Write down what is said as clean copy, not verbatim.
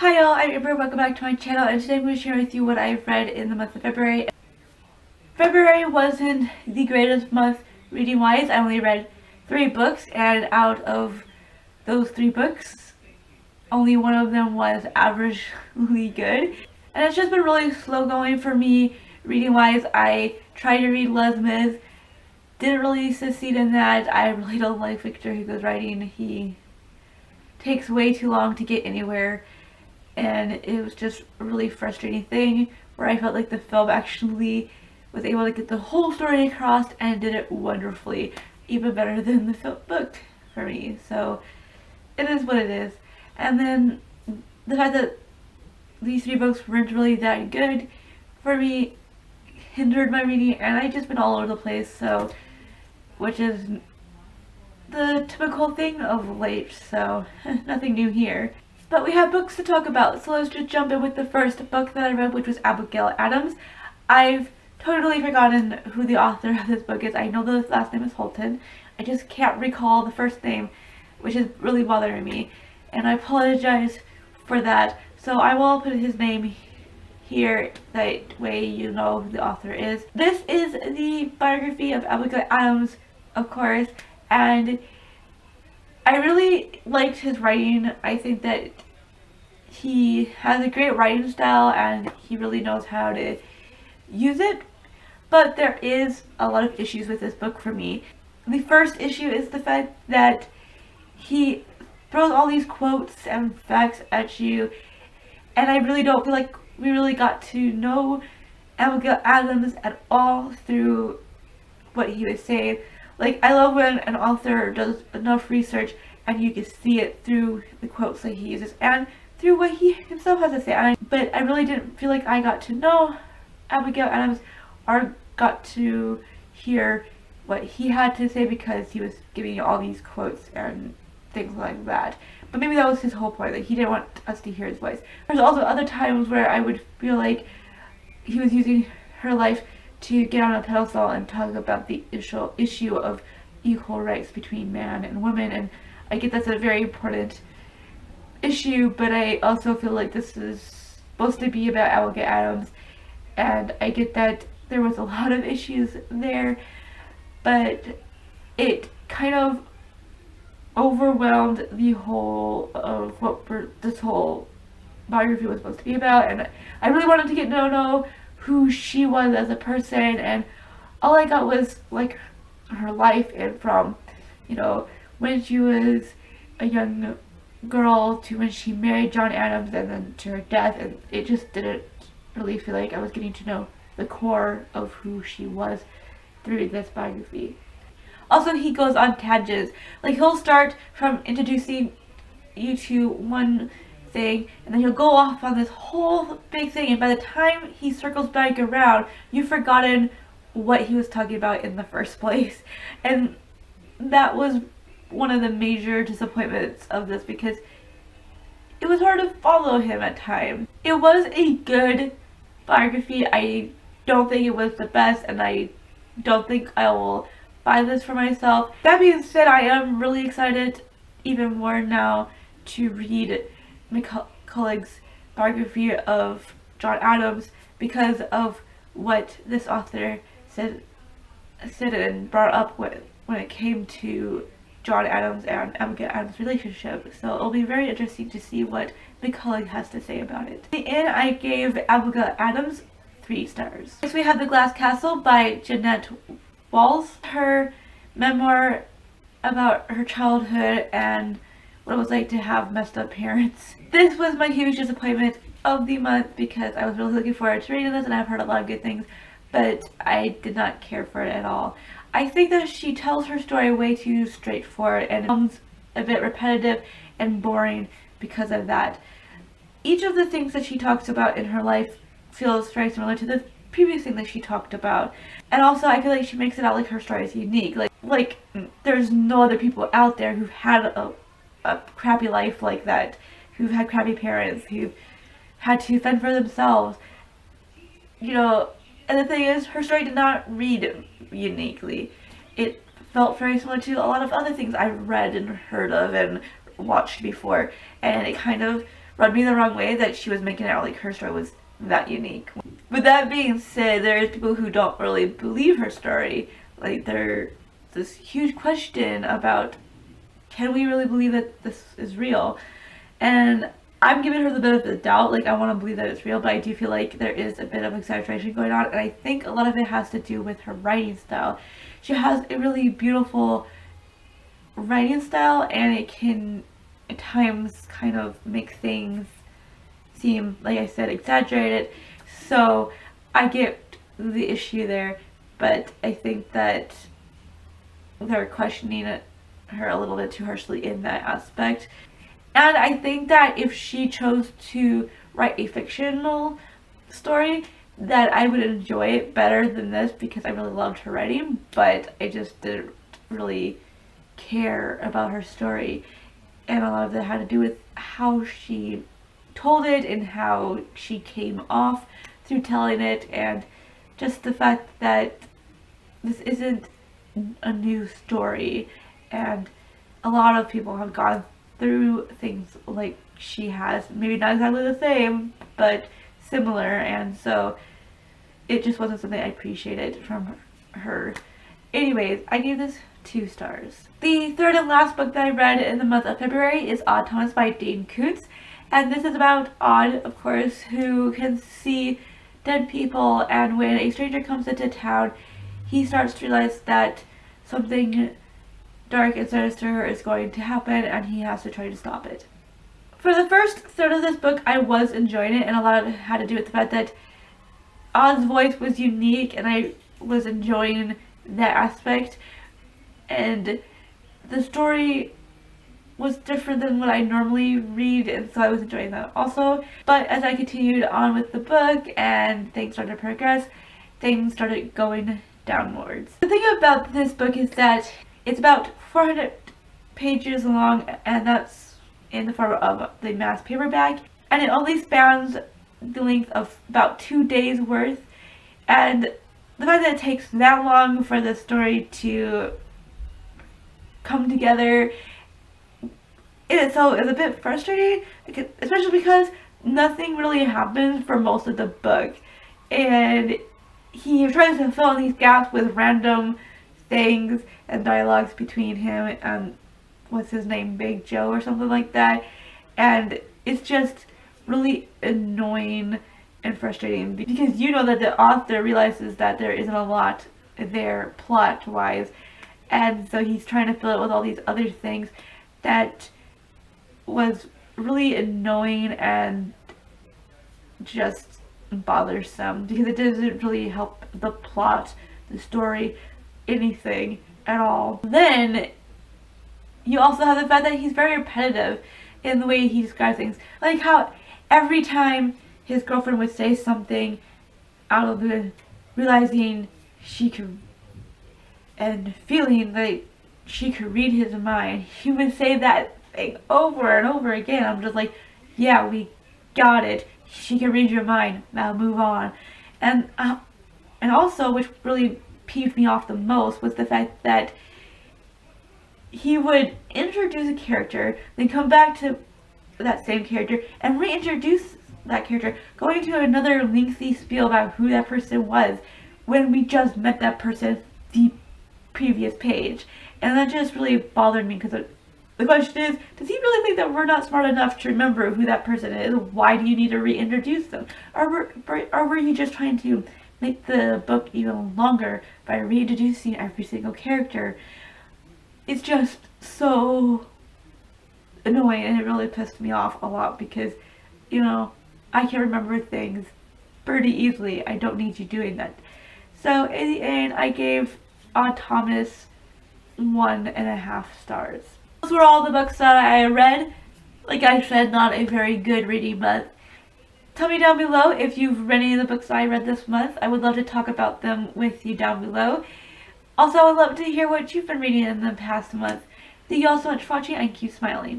Hi y'all, I'm Amber, welcome back to my channel, and today I'm going to share with you what I've read in the month of February. February wasn't the greatest month reading wise. I only read 3 books, and out of those 3 books, only one of them was averagely good. And it's just been really slow going for me reading wise. I tried to read Les Mis, didn't really succeed in that. I really don't like Victor Hugo's writing. He takes way too long to get anywhere. And it was just a really frustrating thing where I felt like the film actually was able to get the whole story across and did it wonderfully, even better than the book for me. So it is what it is. And then the fact that these 3 books weren't really that good for me hindered my reading, and I've just been all over the place, so which is the typical thing of late, so nothing new here. But we have books to talk about, so let's just jump in with the first book that I read, which was Abigail Adams. I've totally forgotten who the author of this book is. I know the last name is Holton. I just can't recall the first name, which is really bothering me. And I apologize for that. So I will put his name here, that way you know who the author is. This is the biography of Abigail Adams, of course, and I really liked his writing. I think that he has a great writing style and he really knows how to use it. But there is a lot of issues with this book for me. The first issue is the fact that he throws all these quotes and facts at you, and I really don't feel like we really got to know Abigail Adams at all through what he was saying. Like, I love when an author does enough research and you can see it through the quotes that he uses and through what he himself has to say. But I really didn't feel like I got to know Abigail Adams or got to hear what he had to say because he was giving you all these quotes and things like that. But maybe that was his whole point, that he didn't want us to hear his voice. There's also other times where I would feel like he was using her life to get on a pedestal and talk about the issue of equal rights between man and woman, and I get that's a very important issue, but I also feel like this is supposed to be about Abigail Adams, and I get that there was a lot of issues there, but it kind of overwhelmed the whole of what this whole biography was supposed to be about, and I really wanted to get to know who she was as a person, and all I got was like her life, and from, you know, when she was a young girl to when she married John Adams and then to her death, and it just didn't really feel like I was getting to know the core of who she was through this biography. Also, he goes on tangents. Like, he'll start from introducing you to one thing, and then he'll go off on this whole big thing, and by the time he circles back around, you've forgotten what he was talking about in the first place. And that was one of the major disappointments of this, because it was hard to follow him at times. It was a good biography. I don't think it was the best, and I don't think I will buy this for myself. That being said, I am really excited even more now to read McCulloch's biography of John Adams because of what this author said and brought up when it came to John Adams and Abigail Adams' relationship. So it'll be very interesting to see what McCulloch has to say about it. In the end, I gave Abigail Adams 3 stars. Next we have The Glass Castle by Jeanette Walls. Her memoir about her childhood and what it was like to have messed up parents. This was my huge disappointment of the month because I was really looking forward to reading this, and I've heard a lot of good things, but I did not care for it at all. I think that she tells her story way too straightforward, and it becomes a bit repetitive and boring because of that. Each of the things that she talks about in her life feels very similar to the previous thing that she talked about, and also I feel like she makes it out like her story is unique. Like there's no other people out there who've had a crappy life like that, who've had crappy parents, who've had to fend for themselves, you know. And the thing is, her story did not read uniquely. It felt very similar to a lot of other things I've read and heard of and watched before, and it kind of rubbed me the wrong way that she was making it out like her story was that unique. With that being said, there is people who don't really believe her story. Like, there's this huge question about, can we really believe that this is real? And I'm giving her the benefit of the doubt. Like, I want to believe that it's real, but I do feel like there is a bit of exaggeration going on, and I think a lot of it has to do with her writing style. She has a really beautiful writing style, and it can at times kind of make things seem, like I said, exaggerated. So I get the issue there, but I think that they're questioning her a little bit too harshly in that aspect. And I think that if she chose to write a fictional story, that I would enjoy it better than this, because I really loved her writing, but I just didn't really care about her story. And a lot of that had to do with how she told it and how she came off through telling it, and just the fact that this isn't a new story, and a lot of people have gone through things like she has, maybe not exactly the same, but similar, and so it just wasn't something I appreciated from her. Anyways, I gave this 2 stars. The third and last book that I read in the month of February is Ottos by Dane Koontz, and this is about Odd, of course, who can see dead people, and when a stranger comes into town, he starts to realize that something dark and sinister is going to happen, and he has to try to stop it. For the first third of this book, I was enjoying it, and a lot of it had to do with the fact that Odd's voice was unique, and I was enjoying that aspect, and the story was different than what I normally read, and so I was enjoying that also. But as I continued on with the book and things started to progress, things started going downwards. The thing about this book is that it's about 400 pages long, and that's in the form of the mass paperback, and it only spans the length of about 2 days worth, and the fact that it takes that long for the story to come together in itself is a bit frustrating, especially because nothing really happens for most of the book, and he tries to fill in these gaps with random things and dialogues between him and, what's his name, Big Joe or something like that, and it's just really annoying and frustrating, because you know that the author realizes that there isn't a lot there plot wise, and so he's trying to fill it with all these other things that was really annoying and just bothersome, because it doesn't really help the plot, the story, anything at all. Then you also have the fact that he's very repetitive in the way he describes things, like how every time his girlfriend would say something out of the realizing she could and feeling like she could read his mind, he would say that thing over and over again. I'm just like, yeah, we got it. She can read your mind. Now move on. And also, which really peeved me off the most, was the fact that he would introduce a character, then come back to that same character and reintroduce that character, going into another lengthy spiel about who that person was when we just met that person the previous page. And that just really bothered me, because the question is, does he really think that we're not smart enough to remember who that person is? Why do you need to reintroduce them? Or were you just trying to make the book even longer by reintroducing every single character? It's just so annoying, and it really pissed me off a lot, because, you know, I can remember things pretty easily. I don't need you doing that. So in the end, I gave Odd Thomas 1.5 stars. Those were all the books that I read. Like I said, not a very good reading month. Tell me down below if you've read any of the books I read this month. I would love to talk about them with you down below. Also, I would love to hear what you've been reading in the past month. Thank you all so much for watching, and keep smiling.